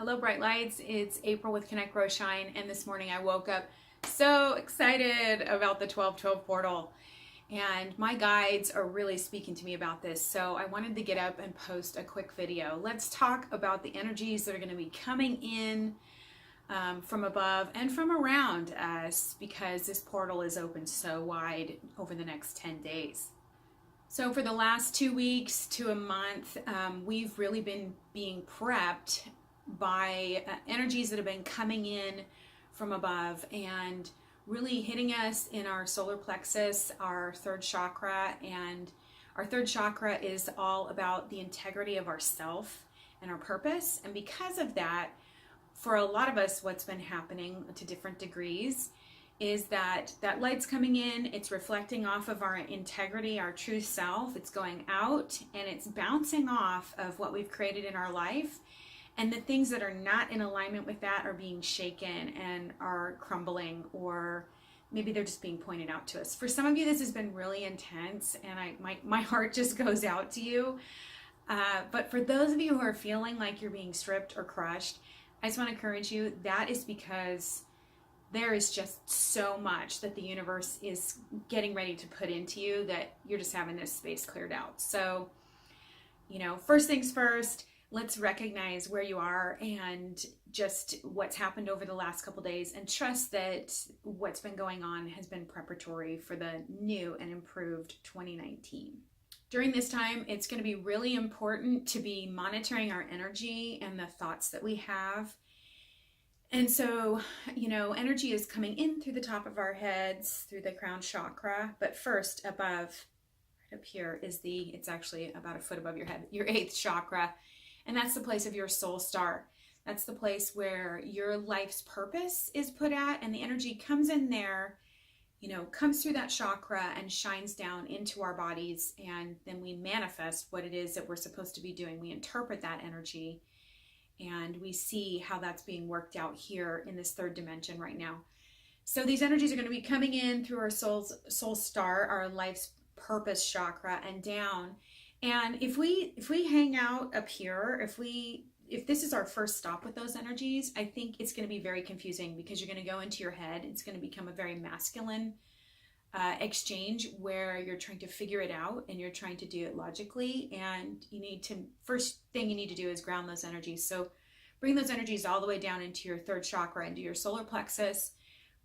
Hello, Bright Lights. It's April with Connect Grow Shine, and this morning I woke up so excited about the 1212 portal. And my guides are really speaking to me about this, so I wanted to get up and post a quick video. Let's talk about the energies that are going to be coming in from above and from around us, because this portal is open so wide over the next 10 days. So for the last 2 weeks to a month, we've really been being prepped by energies that have been coming in from above and really hitting us in our solar plexus, our third chakra. And our third chakra is all about the integrity of ourself and our purpose. And because of that, for a lot of us, what's been happening to different degrees is that light's coming in, it's reflecting off of our integrity, our true self, it's going out and it's bouncing off of what we've created in our life. And the things that are not in alignment with that are being shaken and are crumbling, or maybe they're just being pointed out to us. For some of you, this has been really intense, and my heart just goes out to you. But for those of you who are feeling like you're being stripped or crushed, I just want to encourage you, that is because there is just so much that the universe is getting ready to put into you that you're just having this space cleared out. So, first things first, let's recognize where you are and just what's happened over the last couple days, and trust that what's been going on has been preparatory for the new and improved 2019. During this time, it's going to be really important to be monitoring our energy and the thoughts that we have. And so, energy is coming in through the top of our heads, through the crown chakra. But first, above, right up here, it's actually about a foot above your head, your eighth chakra. And that's the place of your soul star. That's the place where your life's purpose is put at. And the energy comes in there, comes through that chakra and shines down into our bodies. And then we manifest what it is that we're supposed to be doing. We interpret that energy, and we see how that's being worked out here in this third dimension right now. So these energies are going to be coming in through our soul star, our life's purpose chakra, and down. And if we hang out up here, if this is our first stop with those energies, I think it's going to be very confusing, because you're going to go into your head. It's going to become a very masculine exchange where you're trying to figure it out and you're trying to do it logically. And first thing you need to do is ground those energies. So bring those energies all the way down into your third chakra, into your solar plexus.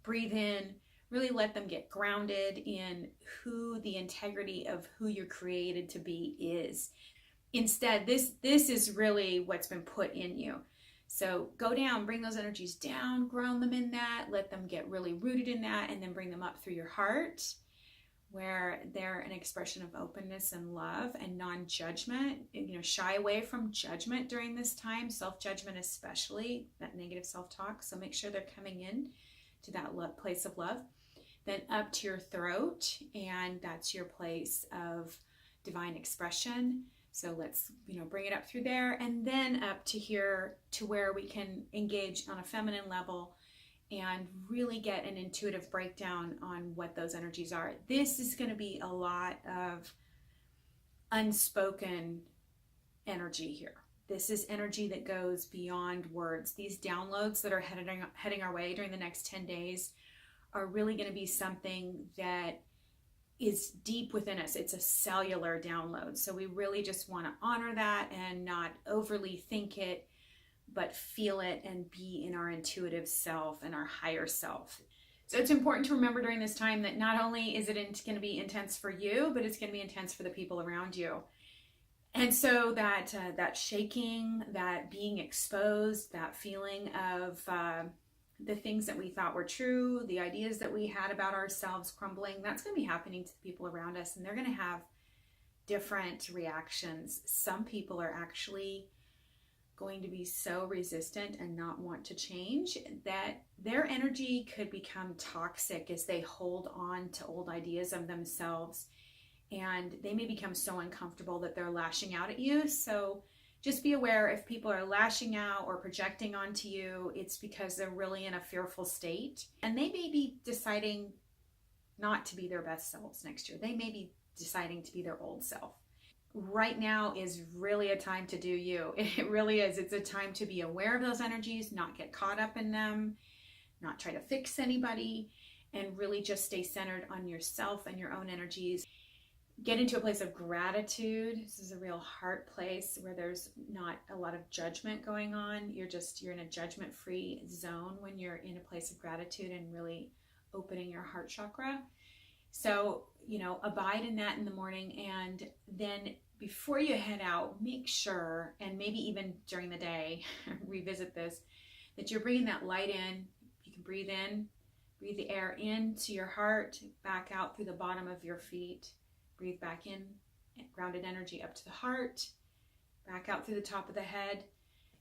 Breathe in, really let them get grounded in who the integrity of who you're created to be is. Instead, this is really what's been put in you. So go down, bring those energies down, ground them in that, let them get really rooted in that, and then bring them up through your heart, where they're an expression of openness and love and non-judgment. Shy away from judgment during this time, self-judgment especially, that negative self-talk. So make sure they're coming in to that place of love. Then up to your throat, and that's your place of divine expression. So let's, bring it up through there, and then up to here to where we can engage on a feminine level and really get an intuitive breakdown on what those energies are. This is going to be a lot of unspoken energy here. This is energy that goes beyond words. These downloads that are heading our way during the next 10 days are really going to be something that is deep within us. It's a cellular download. So we really just want to honor that and not overly think it, but feel it and be in our intuitive self and our higher self. So it's important to remember during this time that not only is it going to be intense for you, but it's going to be intense for the people around you. And so that shaking, that being exposed, that feeling of the things that we thought were true, the ideas that we had about ourselves crumbling, that's going to be happening to the people around us, and they're going to have different reactions. Some people are actually going to be so resistant and not want to change that their energy could become toxic as they hold on to old ideas of themselves, and they may become so uncomfortable that they're lashing out at you. So just be aware, if people are lashing out or projecting onto you, it's because they're really in a fearful state, and they may be deciding not to be their best selves next year. They may be deciding to be their old self. right now is really a time to do you. It really is. It's a time to be aware of those energies, not get caught up in them, not try to fix anybody, and really just stay centered on yourself and your own energies. Get into a place of gratitude. This is a real heart place where there's not a lot of judgment going on. You're in a judgment-free zone when you're in a place of gratitude and really opening your heart chakra. So, abide in that in the morning, and then before you head out, make sure, and maybe even during the day, revisit this, that you're bringing that light in. You can breathe the air into your heart, back out through the bottom of your feet. Breathe back in, grounded energy up to the heart, back out through the top of the head.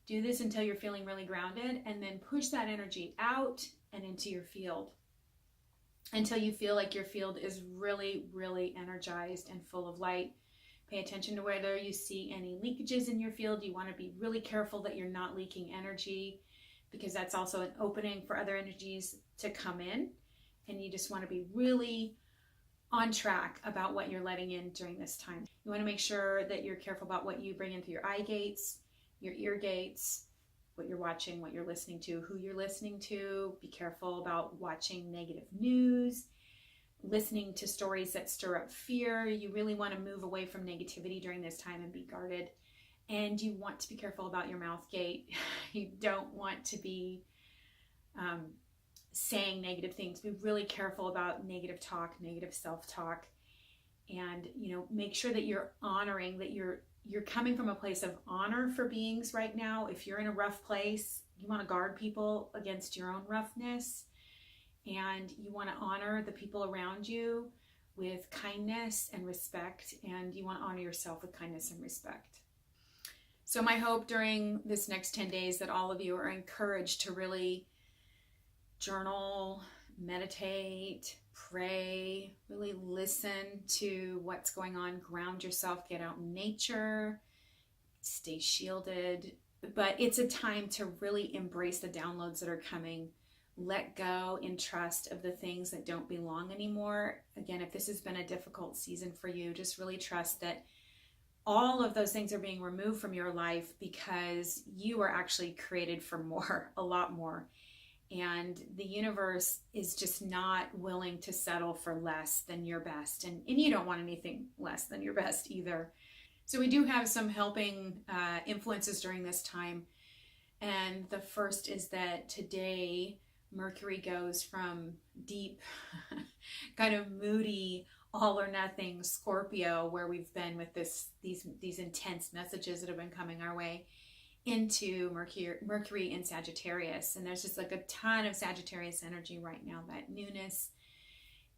Do this until you're feeling really grounded, and then push that energy out and into your field until you feel like your field is really, really energized and full of light. Pay attention to whether you see any leakages in your field. You want to be really careful that you're not leaking energy, because that's also an opening for other energies to come in, and you just want to be really on track about what you're letting in during this time. You want to make sure that you're careful about what you bring in through your eye gates, your ear gates, what you're watching, what you're listening to, who you're listening to. Be careful about watching negative news, listening to stories that stir up fear. You really want to move away from negativity during this time and be guarded. And you want to be careful about your mouth gate. You don't want to be saying negative things. Be really careful about negative talk, negative self-talk, and make sure that you're honoring, that you're coming from a place of honor for beings right now. If you're in a rough place, you want to guard people against your own roughness, and you want to honor the people around you with kindness and respect, and you want to honor yourself with kindness and respect. So my hope during this next 10 days that all of you are encouraged to really journal, meditate, pray, really listen to what's going on, ground yourself, get out in nature, stay shielded. But it's a time to really embrace the downloads that are coming. Let go in trust of the things that don't belong anymore. Again, if this has been a difficult season for you, just really trust that all of those things are being removed from your life, because you are actually created for more, a lot more. And the universe is just not willing to settle for less than your best. And you don't want anything less than your best either. So we do have some helping influences during this time. And the first is that today Mercury goes from deep, kind of moody, all or nothing Scorpio, where we've been with these intense messages that have been coming our way, into Mercury in Sagittarius. And there's just like a ton of Sagittarius energy right now, that newness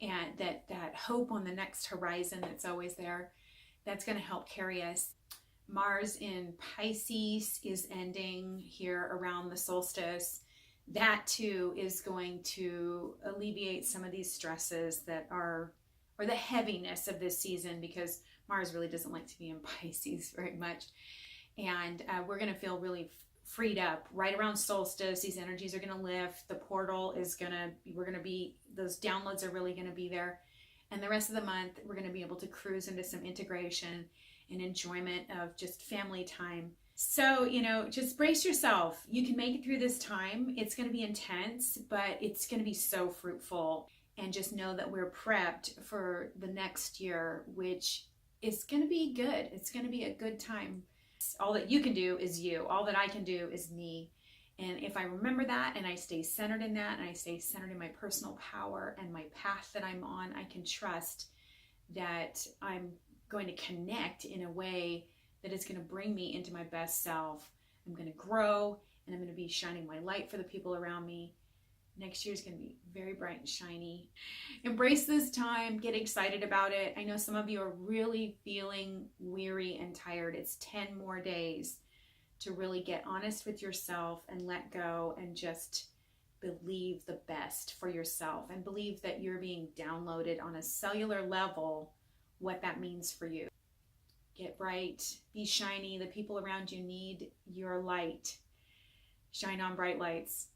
and that hope on the next horizon that's always there. That's going to help carry us. Mars in Pisces is ending here around the solstice. That too is going to alleviate some of these stresses that are, or the heaviness of this season, because Mars really doesn't like to be in Pisces very much. And we're going to feel really freed up right around solstice. These energies are going to lift. The portal is going to, those downloads are really going to be there. And the rest of the month, we're going to be able to cruise into some integration and enjoyment of just family time. So, just brace yourself. You can make it through this time. It's going to be intense, but it's going to be so fruitful. And just know that we're prepped for the next year, which is going to be good. It's going to be a good time. All that you can do is you. All that I can do is me. And if I remember that and I stay centered in that, and I stay centered in my personal power and my path that I'm on, I can trust that I'm going to connect in a way that is going to bring me into my best self. I'm going to grow, and I'm going to be shining my light for the people around me. Next year is going to be very bright and shiny. Embrace this time. Get excited about it. I know some of you are really feeling weary and tired. It's 10 more days to really get honest with yourself and let go and just believe the best for yourself, and believe that you're being downloaded on a cellular level what that means for you. Get bright. Be shiny. The people around you need your light. Shine on bright lights.